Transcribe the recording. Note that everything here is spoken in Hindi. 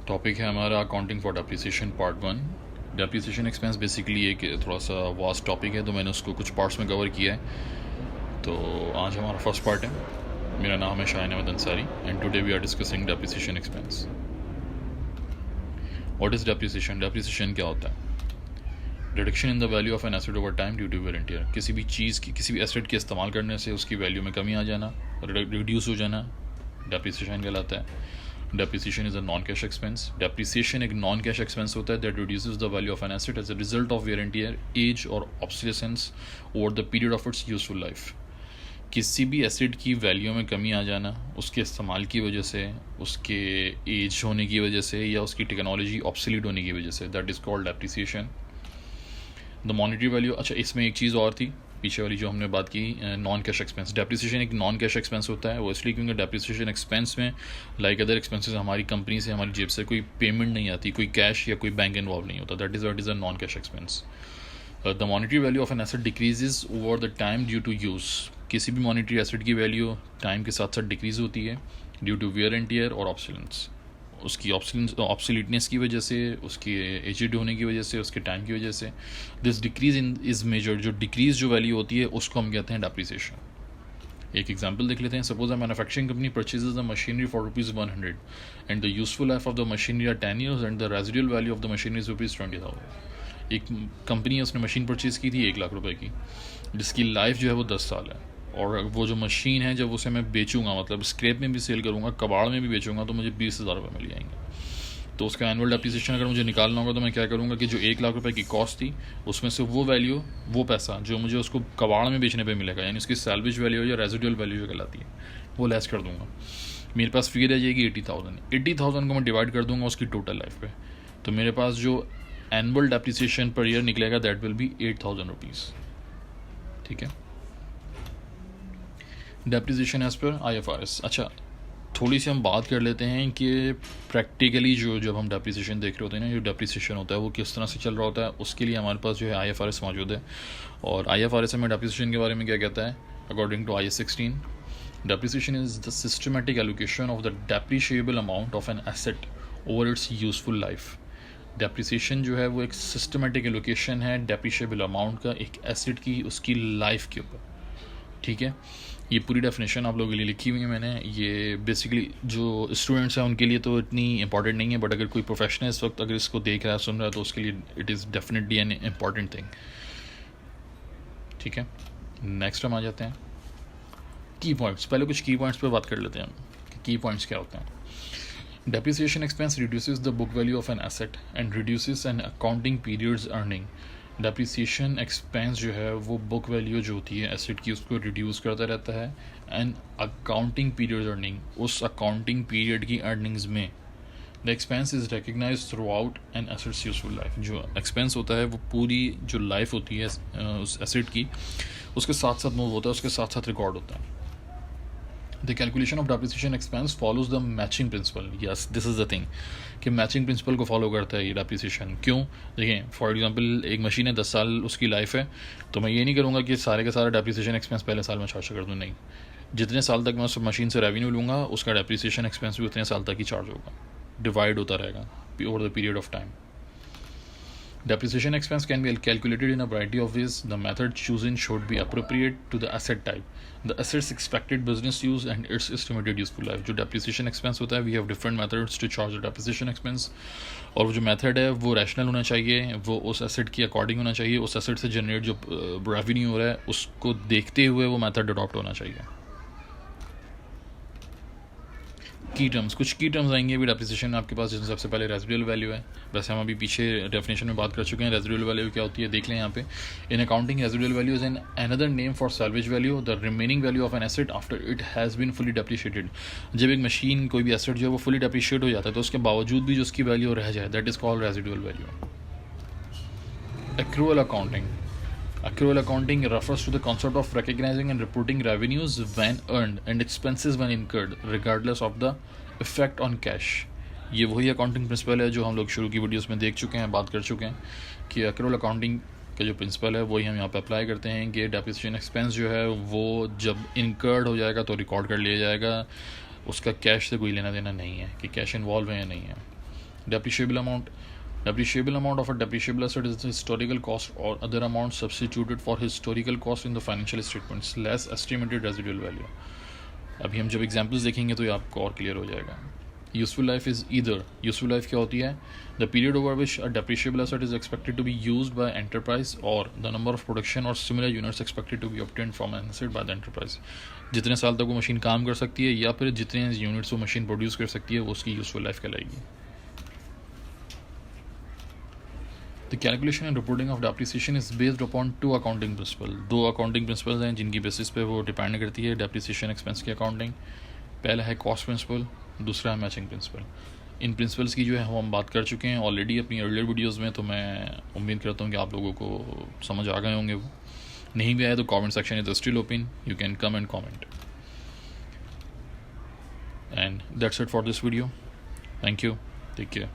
टॉपिक है हमारा accounting for depreciation part 1। Depreciation expense basically एक थोड़ा सा वास्ट टॉपिक है, तो मैंने उसको कुछ पार्ट्स में कवर किया है। तो आज हमारा फर्स्ट पार्ट है। मेरा नाम है Shaheen Ahmed Ansari and today we are discussing depreciation expense. What is depreciation? Depreciation क्या होता है? Reduction in the value of an asset over time due to wear and tear. किसी भी चीज़ की, किसी भी एसेट के इस्तेमाल करने से उसकी वैल्यू में कमी आ जाना, रिड्यूस हो जाना, डेप्रिसिएशन कहलाता है। Depreciation is a non-cash expense. Depreciation एक non-cash expense होता है that reduces the value of an asset as a result of wear and tear, age or obsolescence over the period of its useful life. किसी भी एसेट की वैल्यू में कमी आ जाना उसके इस्तेमाल की वजह से, उसके एज होने की वजह से या उसकी टेक्नोलॉजी ऑब्सोलीट होने की वजह से, that is called depreciation. The monetary value. अच्छा, इसमें एक चीज़ और थी पीछे वाली जो हमने बात की, नॉन कैश एक्सपेंस। डेप्रिसिएशन एक नॉन कैश एक्सपेंस होता है, वो इसलिए क्योंकि डेप्रिसिएशन एक्सपेंस में लाइक अदर एक्सपेंसेस हमारी कंपनी से, हमारी जेब से कोई पेमेंट नहीं आती, कोई कैश या कोई बैंक इन्वॉल्व नहीं होता। That is a non cash expense. The monetary value of an asset decreases over the time due to use. किसी भी मॉनेटरी एसेट की वैल्यू टाइम के साथ साथ डिक्रीज होती है due to wear and tear और ऑब्सोलेंस। उसकी ऑब्सोलीटनेस की वजह से, उसकी एजिड होने की वजह से, उसके टाइम की वजह से। This decrease in is measured. जो डिक्रीज जो वैल्यू होती है उसको हम कहते हैं डेप्रिसिएशन। एक एग्जांपल देख लेते हैं। Suppose a manufacturing company purchases the machinery for ₹100 and the useful life of the machinery are 10 years and the residual value of the machinery is ₹20,000। एक कंपनी है, उसने मशीन परचेज की थी 1 लाख रुपए की, जिसकी लाइफ जो है वो 10 साल है। और वो जो मशीन है, जब उसे मैं बेचूंगा, मतलब स्क्रैप में भी सेल करूंगा, कबाड़ में भी बेचूंगा, तो मुझे 20,000 रुपये मिल जाएंगे। तो उसका एनुअल डेप्रिसिएशन अगर मुझे निकालना होगा तो मैं क्या करूंगा कि जो 1 लाख रुपए की कॉस्ट थी उसमें से वो वैल्यू, वो पैसा जो मुझे उसको कबाड़ में बेचने पे मिलेगा, यानी उसकी सैल्वेज वैल्यू या रेजिडुअल वैल्यू जो कहलाती है, वो लेस कर दूंगा। मेरे पास फी रह जाएगी 80,000। 80,000 को मैं डिवाइड कर दूंगा उसकी टोटल लाइफ पे, तो मेरे पास जो एनुअल डेप्रिसिएशन पर ईयर निकलेगा दैट विल बी 8,000 रुपीज़। ठीक है, डेप्रिसिएशन एज पर IFRS। अच्छा, थोड़ी सी हम बात कर लेते हैं कि प्रैक्टिकली जो जब हम डेप्रिसिएशन देख रहे होते हैं ना, जो डेप्रिसिएशन होता है वो किस तरह से चल रहा होता है, उसके लिए हमारे पास जो है IFRS मौजूद है। और IFRS में डेप्रिसिएशन के बारे में क्या कहता है? According to IAS 16, depreciation is the systematic allocation of the depreciable amount of an asset over its useful life. Depreciation जो है वो एक सिस्टमेटिक एलोकेशन है डेप्रिशिएबल अमाउंट का एक एसेट की, उसकी लाइफ के ऊपर। ठीक है, ये पूरी डेफिनेशन आप लोगों के लिए लिखी हुई है मैंने। ये बेसिकली जो स्टूडेंट्स हैं उनके लिए तो इतनी इंपॉर्टेंट नहीं है, बट अगर कोई प्रोफेशनल इस वक्त अगर इसको देख रहा है, सुन रहा है, तो उसके लिए it is definitely an important thing. ठीक है, नेक्स्ट हम आ जाते हैं की पॉइंट्स। पहले कुछ की पॉइंट्स पे बात कर लेते हैं कि की पॉइंट्स क्या होते हैं। Depreciation expense reduces the book value of an asset and reduces an accounting periods earning. Depreciation expense जो है वो बुक वैल्यू जो होती है एसेट की, उसको रिड्यूस करता रहता है। एंड अकाउंटिंग पीरियड अर्निंग, उस अकाउंटिंग पीरियड की अर्निंग्स में the expense is recognise throughout an assets useful life. जो एक्सपेंस होता है वो पूरी जो लाइफ होती है उस एसेट की, उसके साथ साथ मूव होता है, उसके साथ साथ रिकॉर्ड होता है। The calculation of depreciation expense follows the matching principal. Yes, this is the thing कि मैचिंग प्रिंसिपल को फॉलो करता है ये डेप्रिसिएशन। क्यों? देखिए, फॉर एग्जांपल एक मशीन है, 10 साल उसकी लाइफ है, तो मैं ये नहीं करूँगा कि सारे का सारा डेप्रिसिएशन एक्सपेंस पहले साल में चार्ज कर दूँ। नहीं, जितने साल तक मैं उस मशीन से रेवेन्यू लूँगा उसका डेप्रिसिएशन एक्सपेंस भी उतने साल तक ही चार्ज होगा, डिवाइड होता रहेगा over the period of time. Depreciation expense can be calculated in a variety of ways. The method chosen should be appropriate to the asset type, the asset's expected business use and its estimated useful life. जो depreciation expense होता है, we have different methods to charge the depreciation expense. और वो जो method है वो rational होना चाहिए, वो उस asset की according होना चाहिए, उस asset से generate जो revenue हो रहा है उसको देखते हुए वो method adopt होना चाहिए। की टर्म्स, कुछ की टर्म्स आएंगे अभी डेप्रिसिएशन में आपके पास, जिसमें सबसे पहले रेजिडुअल वैल्यू है। वैसे हम अभी पीछे डेफिनेशन में बात कर चुके हैं रेजिडुअल वैल्यू क्या होती है, देख लें यहाँ पे। In accounting residual value is an another name for salvage value, the remaining value of an asset after it has been fully depreciated. जब एक मशीन, कोई भी एसेट जो है वो फुली डेप्रिशिएट हो जाता है तो उसके बावजूद भी जो उसकी वैल्यू रह जाए, that is called residual value. Accrual accounting. Accrual accounting refers to the concept of recognizing and reporting revenues when earned and expenses when incurred, regardless of the effect on cash. ये वही अकाउंटिंग प्रिंसिपल है जो हम लोग शुरू की वीडियोस में देख चुके हैं, बात कर चुके हैं कि accrual accounting का जो प्रिंसिपल है वही हम यहाँ पे अप्लाई करते हैं कि डेप्रिसिएशन एक्सपेंस जो है वो जब इनकर्ड हो जाएगा तो रिकॉर्ड कर लिया जाएगा, उसका कैश से कोई लेना देना नहीं है कि कैश इन्वॉल्व है या नहीं है। Depreciable amount of a depreciable asset is the historical cost or other amount substituted for historical cost in the financial statements less estimated residual value. अभी हम जब एग्जाम्पल्स देखेंगे तो ये आपको और क्लियर हो जाएगा. Useful life is either, useful life क्या होती है? The period over which a depreciable asset is expected to be used by enterprise और द नंबर ऑफ प्रोडक्शन और similar units expected to be obtained from an asset by the enterprise. जितने साल तक वो मशीन काम कर सकती है या फिर जितने यूनिट्स वो मशीन प्रोड्यूस कर सकती है वो उसकी यूजफुल लाइफ कहलाएगी. The calculation and reporting of depreciation is based upon two accounting principles. दो accounting principles हैं जिनकी बेसिस पे वो डिपेंड करती है depreciation expense की अकाउंटिंग. पहला है cost principle, दूसरा है matching principle. इन प्रिंसिपल्स की जो है हम बात कर चुके हैं ऑलरेडी अपनी अर्लियर वीडियोस में, तो मैं उम्मीद करता हूँ कि आप लोगों को समझ आ गए होंगे. वो नहीं भी आया तो comment section is still open, you can come and comment. And that's it for this video. Thank you, take care.